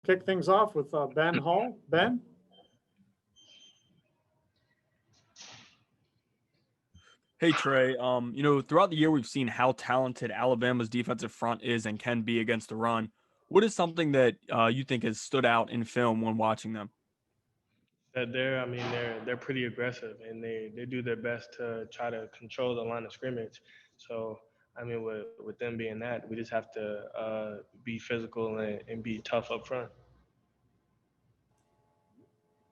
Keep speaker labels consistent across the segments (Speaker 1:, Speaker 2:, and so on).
Speaker 1: kick things off with Ben Hall. Ben?
Speaker 2: Hey Trey, throughout the year we've seen how talented Alabama's defensive front is and can be against the run. What is something that you think has stood out in film when watching them?
Speaker 3: That they're pretty aggressive and they do their best to try to control the line of scrimmage. So with them being that, we just have to be physical and be tough up front.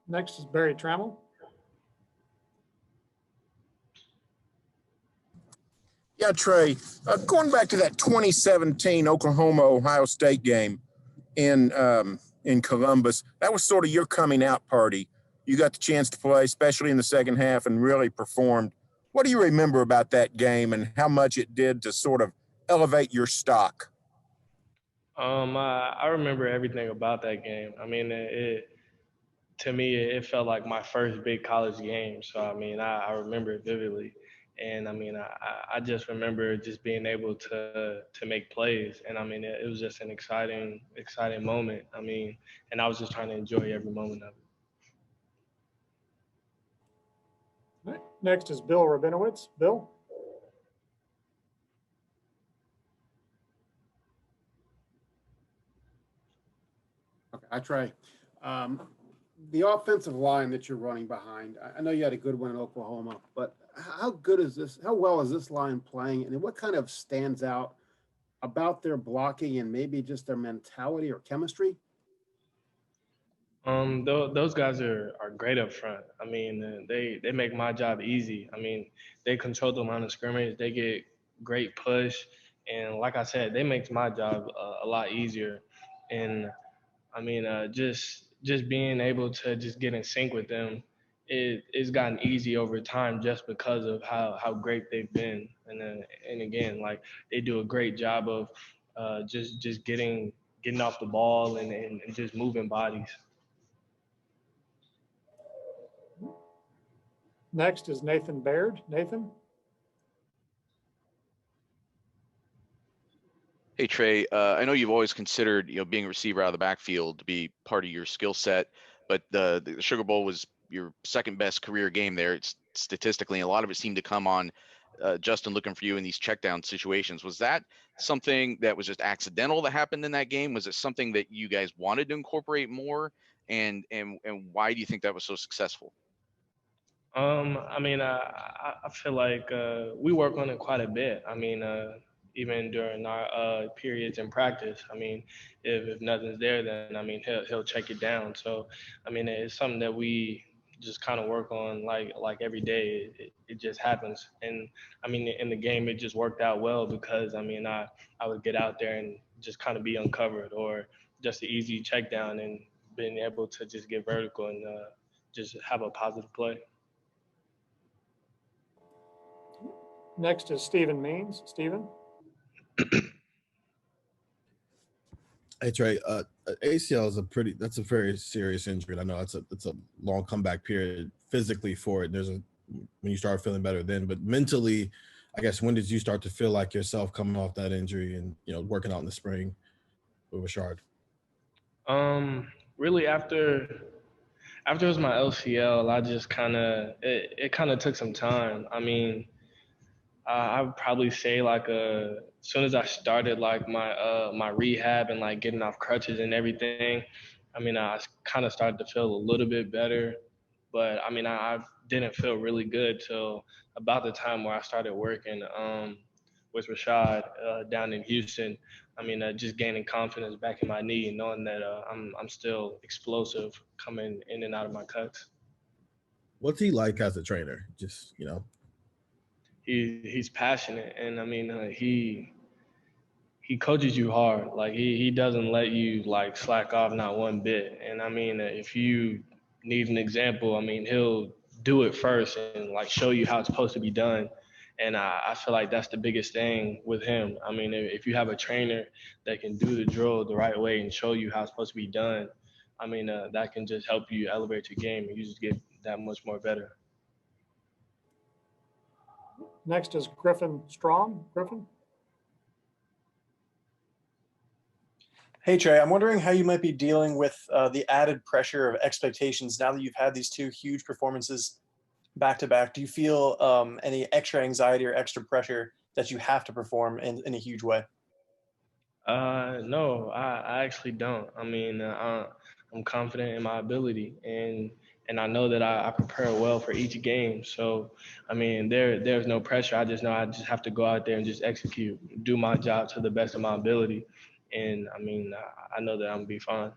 Speaker 1: Next is Barry Trammell.
Speaker 4: Yeah, Trey, going back to that 2017 Oklahoma-Ohio State game in Columbus, that was sort of your coming out party. You got the chance to play, especially in the second half, and really performed. What do you remember about that game and how much it did to sort of elevate your stock?
Speaker 3: I remember everything about that game. To me, it felt like my first big college game. So, I remember it vividly. And I just remember just being able to make plays. And it was just an exciting moment. And I was just trying to enjoy every moment of it.
Speaker 1: Next is Bill Rabinowitz. Bill?
Speaker 5: Okay, I try. The offensive line that you're running behind, I know you had a good one in Oklahoma, but how well is this line playing, and what kind of stands out about their blocking and maybe just their mentality or chemistry?
Speaker 3: Those guys are great up front. They make my job easy. They control the line of scrimmage. They get great push, and like I said, they make my job a lot easier. And just being able to just get in sync with them, it's gotten easy over time just because of how great they've been. And again, like they do a great job of just getting off the ball and just moving bodies.
Speaker 1: Next is Nathan Baird. Nathan?
Speaker 6: Hey Trey, I know you've always considered being a receiver out of the backfield to be part of your skill set, but the Sugar Bowl was your second best career game there. It's statistically, a lot of it seemed to come on Justin looking for you in these checkdown situations. Was that something that was just accidental that happened in that game? Was it something that you guys wanted to incorporate more? And why do you think that was so successful?
Speaker 3: I feel like we work on it quite a bit. Even during our periods in practice. If nothing's there, then he'll check it down. So, it's something that we just kind of work on like every day. It just happens. And in the game, it just worked out well because I would get out there and just kind of be uncovered or just an easy check down and being able to just get vertical and just have a positive play.
Speaker 1: Next is Stephen Means. Stephen?
Speaker 7: Hey Trey, ACL is that's a very serious injury. I know it's a long comeback period physically for it. When you start feeling better then, but mentally, I guess when did you start to feel like yourself coming off that injury and working out in the spring with Rashard?
Speaker 3: Really after it was my LCL, I just it kind of took some time. I would probably say as soon as I started my rehab and getting off crutches and everything, I kind of started to feel a little bit better, but I didn't feel really good till about the time where I started working with Rashad down in Houston. Just gaining confidence back in my knee and knowing that I'm still explosive coming in and out of my cuts.
Speaker 7: What's he like as a trainer?
Speaker 3: He's passionate, and he coaches you hard. He doesn't let you slack off not one bit. And if you need an example, he'll do it first and show you how it's supposed to be done. And I feel like that's the biggest thing with him. If you have a trainer that can do the drill the right way and show you how it's supposed to be done, that can just help you elevate your game and you just get that much more better.
Speaker 1: Next is Griffin Strong. Griffin?
Speaker 8: Hey Trey, I'm wondering how you might be dealing with the added pressure of expectations now that you've had these two huge performances back to back. Do you feel any extra anxiety or extra pressure that you have to perform in a huge way?
Speaker 3: No, I actually don't. I mean, I'm confident in my ability, and I know that I prepare well for each game. So, I mean, there's no pressure. I just know I just have to go out there and just execute, do my job to the best of my ability, and I mean, I know that I'm gonna be fine.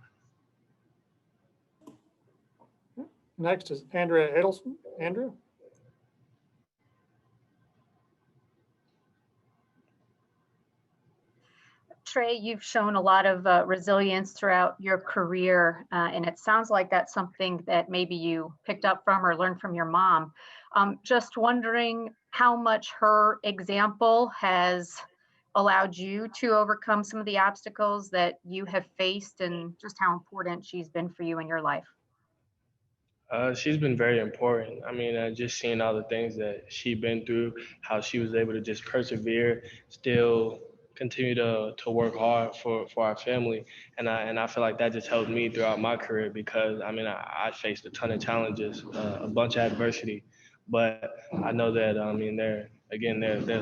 Speaker 1: Next is Andrea Edelson. Andrea?
Speaker 9: Trey, you've shown a lot of resilience throughout your career, and it sounds like that's something that maybe you picked up from or learned from your mom. Just wondering how much her example has allowed you to overcome some of the obstacles that you have faced, and just how important she's been for you in your life.
Speaker 3: She's been very important. I mean, just seeing all the things that she's been through, how she was able to just persevere, still continue to work hard for our family, and I feel like that just helped me throughout my career because I mean I faced a ton of challenges, a bunch of adversity, but I know that I mean there's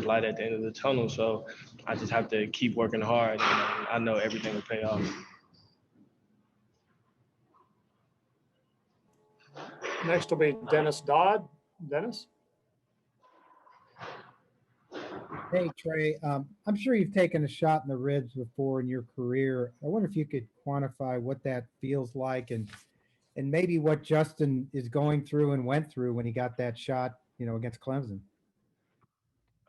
Speaker 3: light at the end of the tunnel, so I just have to keep working hard, and I know everything will pay off.
Speaker 1: Next will be Dennis Dodd. Dennis?
Speaker 10: Hey, Trey, I'm sure you've taken a shot in the ribs before in your career. I wonder if you could quantify what that feels like and maybe what Justin is going through and went through when he got that shot, against Clemson.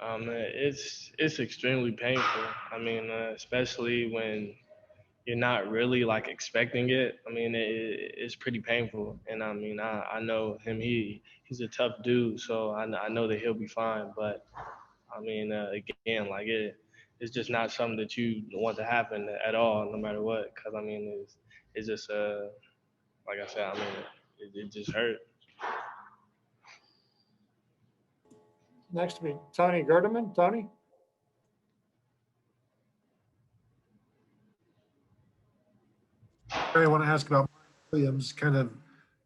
Speaker 3: It's extremely painful. I mean, especially when you're not really like expecting it. I mean, it's pretty painful. And I mean, I know him. He's a tough dude, so I know that he'll be fine. But I mean, again, like it's just not something that you want to happen at all, no matter what. Because I mean, it's just like I said, I mean, it just hurt.
Speaker 1: Next will be Tony Gerdeman. Tony?
Speaker 11: I want to ask about Williams, kind of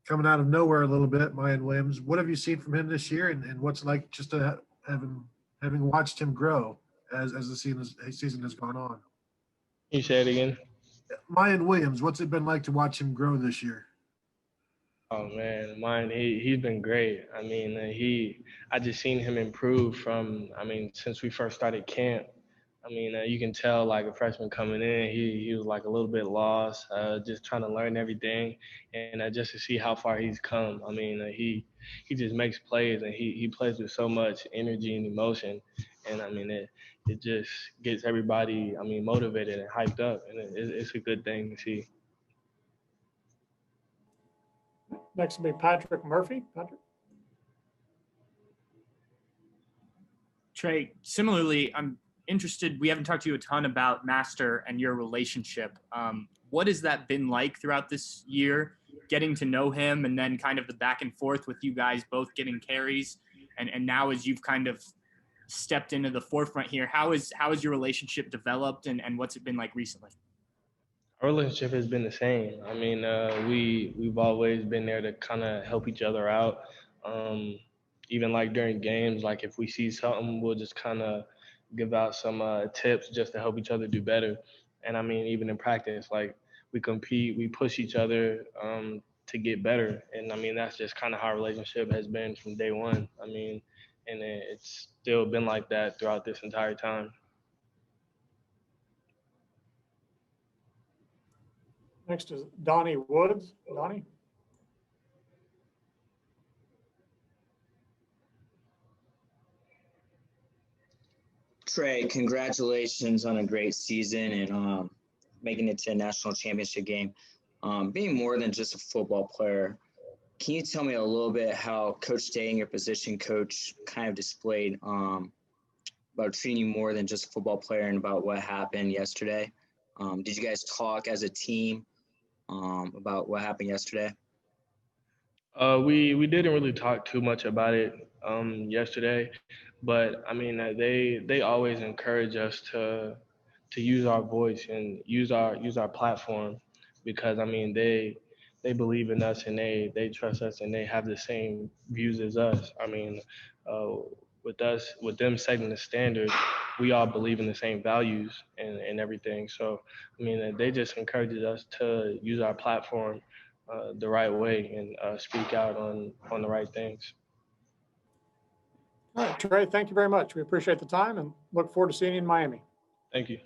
Speaker 11: coming out of nowhere a little bit. Mayan Williams, what have you seen from him this year, and what's it like just to have him, having watched him grow as the season has gone on?
Speaker 3: You say it again.
Speaker 11: Mayan Williams, what's it been like to watch him grow this year?
Speaker 3: Oh man, mine. He's been great. I mean, I just seen him improve from. I mean, since we first started camp. I mean, you can tell like a freshman coming in, he was like a little bit lost, just trying to learn everything, and just to see how far he's come. I mean, he just makes plays and he plays with so much energy and emotion, and I mean it just gets everybody. I mean, motivated and hyped up, and it's a good thing to see.
Speaker 1: Next will be Patrick Murphy. Patrick?
Speaker 12: Trey, similarly, I'm interested. We haven't talked to you a ton about Master and your relationship. What has that been like throughout this year, getting to know him and then kind of the back and forth with you guys both getting carries? And now as you've kind of stepped into the forefront here, how is your relationship developed and what's it been like recently?
Speaker 3: Our relationship has been the same. I mean, we've always been there to kind of help each other out. Even like during games, like if we see something, we'll just kind of give out some tips just to help each other do better. And I mean, even in practice, like we compete, we push each other to get better. And I mean, that's just kind of how our relationship has been from day one. I mean, and it's still been like that throughout this entire time.
Speaker 1: Next is Donnie Woods. Donnie?
Speaker 13: Trey, congratulations on a great season and making it to a national championship game. Being more than just a football player, can you tell me a little bit how Coach Day and your position coach kind of displayed about treating you more than just a football player and about what happened yesterday? Did you guys talk as a team about what happened yesterday?
Speaker 3: We didn't really talk too much about it yesterday, but I mean they always encourage us use our voice and use our platform, because I mean they believe in us and they trust us and they have the same views as us. I mean, uh, with them setting the standard, we all believe in the same values and everything. So I mean, they just encouraged us to use our platform the right way and speak out on the right things.
Speaker 1: All right, Trey, thank you very much. We appreciate the time and look forward to seeing you in Miami.
Speaker 3: Thank you.